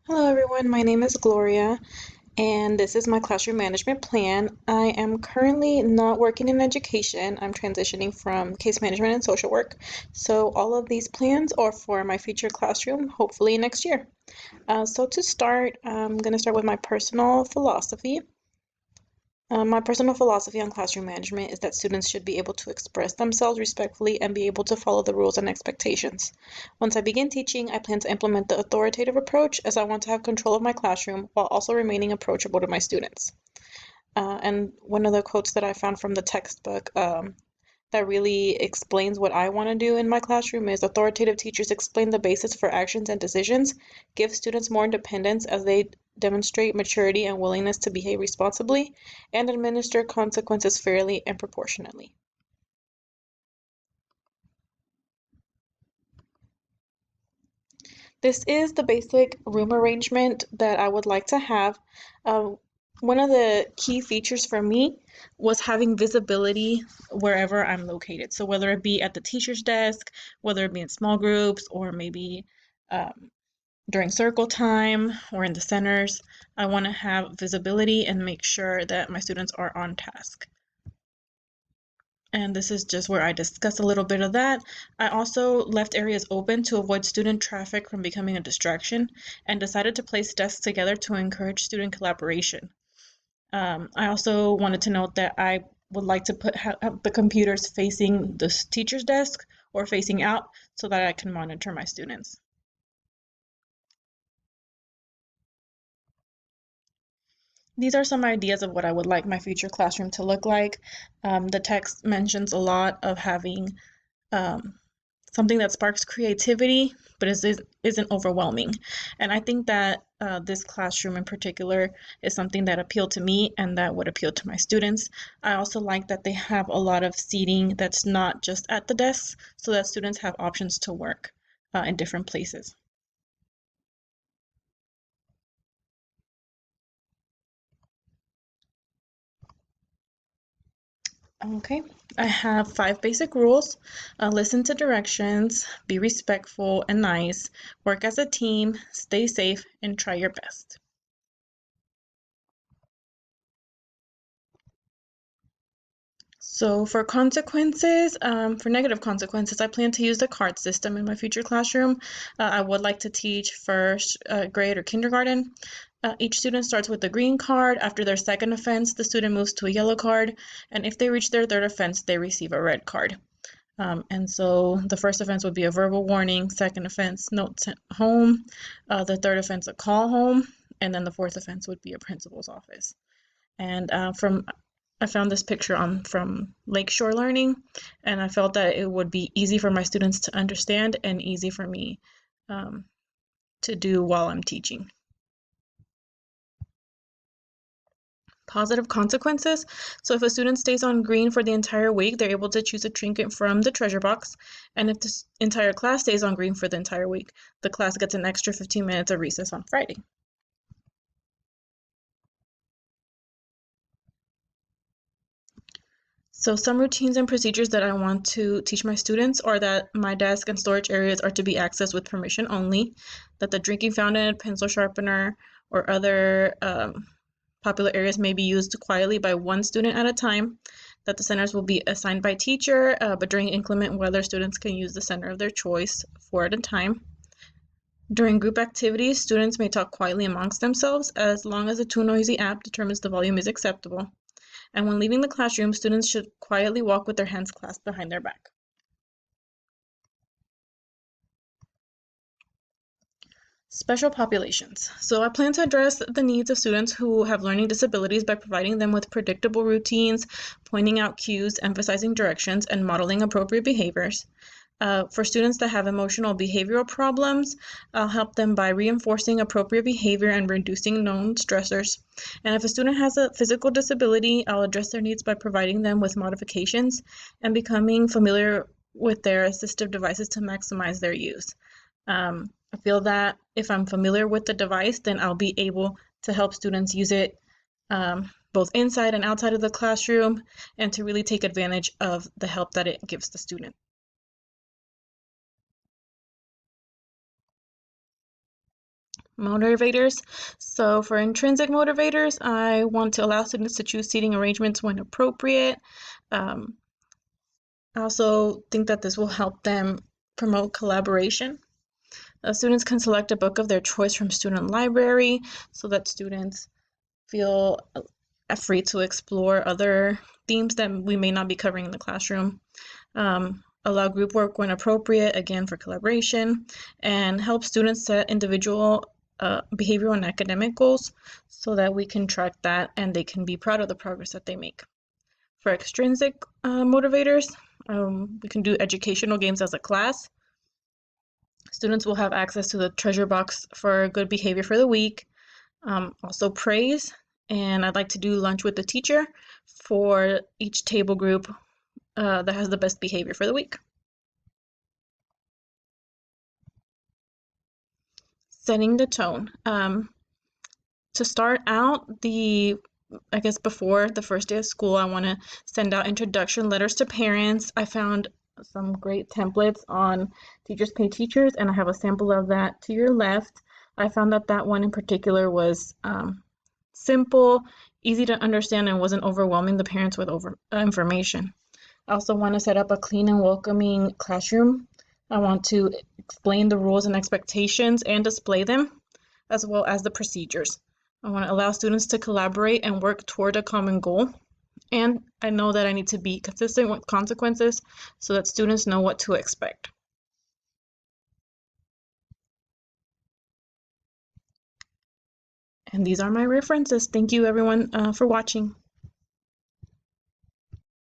Hello everyone, my name is Gloria and this is my classroom management plan. I am currently not working in education. I'm transitioning from case management and social work. So all of these plans are for my future classroom, hopefully next year. So to start, I'm going to start with my personal philosophy. My personal philosophy on classroom management is that students should be able to express themselves respectfully and be able to follow the rules and expectations. Once I begin teaching, I plan to implement the authoritative approach as I want to have control of my classroom while also remaining approachable to my students. And one of the quotes that I found from the textbook that really explains what I want to do in my classroom is authoritative teachers explain the basis for actions and decisions, give students more independence as they demonstrate maturity and willingness to behave responsibly, and administer consequences fairly and proportionately. This is the basic room arrangement that I would like to have. Uh, One of the key features for me was having visibility wherever I'm located. So whether it be at the teacher's desk, whether it be in small groups, or maybe um, during circle time or in the centers, I want to have visibility and make sure that my students are on task. And this is just where I discuss a little bit of that. I also left areas open to avoid student traffic from becoming a distraction and decided to place desks together to encourage student collaboration. I also wanted to note that I would like to have the computers facing the teacher's desk or facing out so that I can monitor my students. These are some ideas of what I would like my future classroom to look like. The text mentions a lot of having um, something that sparks creativity, but isn't overwhelming. And I think that this classroom in particular is something that appealed to me and that would appeal to my students. I also like that they have a lot of seating that's not just at the desks, so that students have options to work in different places. Okay, I have 5 basic rules. Listen to directions, be respectful and nice, work as a team, stay safe, and try your best. So for consequences, for negative consequences, I plan to use the card system in my future classroom. I would like to teach first grade or kindergarten. Each student starts with a green card. After their second offense, the student moves to a yellow card. And if they reach their third offense, they receive a red card. And so the first offense would be a verbal warning, second offense, note sent home, the third offense, a call home, and then the fourth offense would be a principal's office. And from I found this picture on from Lakeshore Learning, and I felt that it would be easy for my students to understand and easy for me um, to do while I'm teaching. Positive consequences. So if a student stays on green for the entire week, they're able to choose a trinket from the treasure box. And if the entire class stays on green for the entire week, the class gets an extra 15 minutes of recess on Friday. So some routines and procedures that I want to teach my students are that my desk and storage areas are to be accessed with permission only, that the drinking fountain, pencil sharpener, or other popular areas may be used quietly by one student at a time, that the centers will be assigned by teacher, but during inclement weather, students can use the center of their choice 4 at a time. During group activities, students may talk quietly amongst themselves as long as the Too Noisy app determines the volume is acceptable. And when leaving the classroom, students should quietly walk with their hands clasped behind their back. Special populations. So I plan to address the needs of students who have learning disabilities by providing them with predictable routines, pointing out cues, emphasizing directions, and modeling appropriate behaviors. For students that have emotional behavioral problems, I'll help them by reinforcing appropriate behavior and reducing known stressors. And if a student has a physical disability, I'll address their needs by providing them with modifications and becoming familiar with their assistive devices to maximize their use. I feel that if I'm familiar with the device, then I'll be able to help students use it both inside and outside of the classroom and to really take advantage of the help that it gives the student. Motivators. So for intrinsic motivators, I want to allow students to choose seating arrangements when appropriate. Um, I also think that this will help them promote collaboration. Students can select a book of their choice from student library so that students feel free to explore other themes that we may not be covering in the classroom. Allow group work when appropriate, again for collaboration, and help students set individual behavioral and academic goals so that we can track that and they can be proud of the progress that they make. For extrinsic motivators, we can do educational games as a class. Students will have access to the treasure box for good behavior for the week. Also praise, and I'd like to do lunch with the teacher for each table group that has the best behavior for the week. Setting the tone. To start out, I guess before the first day of school, I want to send out introduction letters to parents. I found some great templates on Teachers Pay Teachers, and I have a sample of that to your left. I found that that one in particular was simple, easy to understand, and wasn't overwhelming the parents with information. I also want to set up a clean and welcoming classroom. I want to explain the rules and expectations and display them, as well as the procedures. I want to allow students to collaborate and work toward a common goal. And I know that I need to be consistent with consequences so that students know what to expect. And these are my references. Thank you everyone for watching.